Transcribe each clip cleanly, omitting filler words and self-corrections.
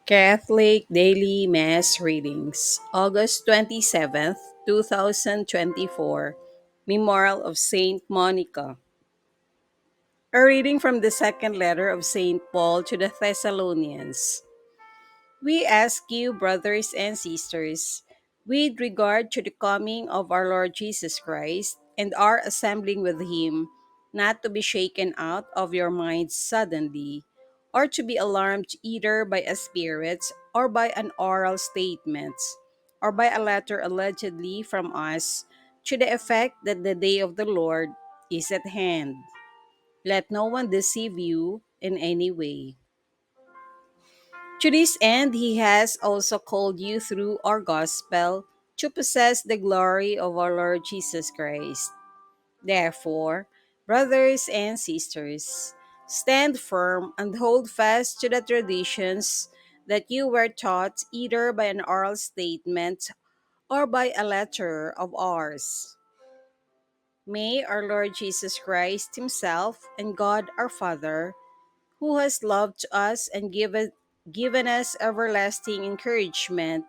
Catholic Daily Mass Readings, August 27th, 2024, Memorial of Saint Monica. A reading from the second letter of Saint Paul to the Thessalonians. We ask you, brothers and sisters, with regard to the coming of our Lord Jesus Christ and our assembling with him, not to be shaken out of your minds suddenly, or to be alarmed either by a spirit or by an oral statement, or by a letter allegedly from us, to the effect that the day of the Lord is at hand. Let no one deceive you in any way. To this end, he has also called you through our gospel to possess the glory of our Lord Jesus Christ. Therefore, brothers and sisters, stand firm and hold fast to the traditions that you were taught either by an oral statement or by a letter of ours. May our Lord Jesus Christ Himself and God our Father, who has loved us and given us everlasting encouragement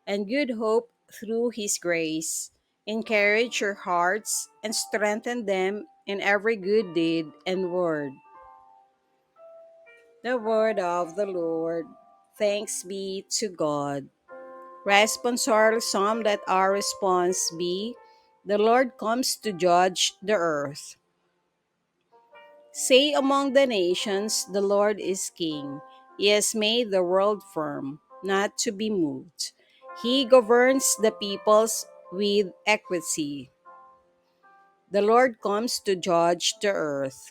and good hope through his grace, encourage your hearts and strengthen them in every good deed and word. The word of the Lord. Thanks be to God. Responsorial Psalm. Let our response be, the Lord comes to judge the earth. Say among the nations, the Lord is King. He has made the world firm, not to be moved. He governs the peoples with equity. The Lord comes to judge the earth.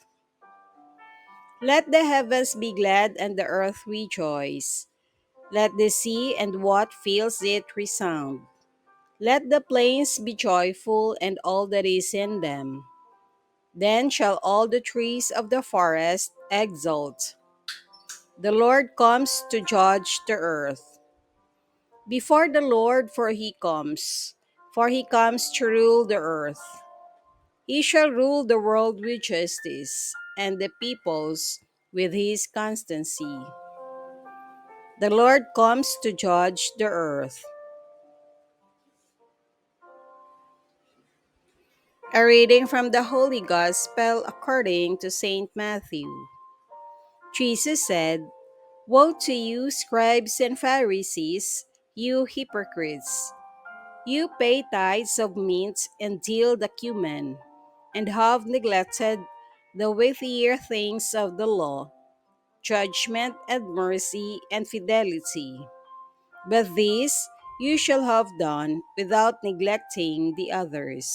Let the heavens be glad and the earth rejoice. Let the sea and what fills it resound. Let the plains be joyful and all that is in them. Then shall all the trees of the forest exult. The Lord comes to judge the earth. Before the Lord, for he comes to rule the earth. He shall rule the world with justice, and the peoples with his constancy. The Lord comes to judge the earth. A reading from the Holy Gospel according to Saint Matthew. Jesus said, Woe to you, scribes and Pharisees, you hypocrites! You pay tithes of mint and deal the cumin, and have neglected the weightier things of the law, judgment and mercy and fidelity. But these you shall have done without neglecting the others.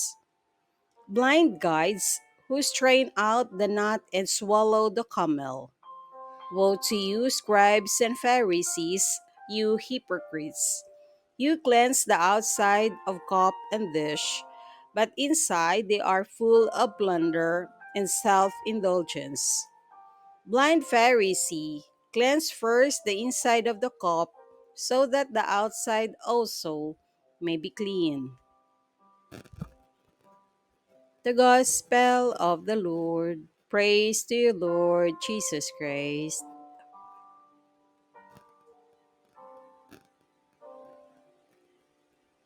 Blind guides who strain out the gnat and swallow the camel. Woe to you, scribes and Pharisees, you hypocrites! You cleanse the outside of cup and dish, but inside they are full of plunder and self indulgence. Blind Pharisee, cleanse first the inside of the cup, so that the outside also may be clean. The Gospel of the Lord. Praise to you, Lord Jesus Christ.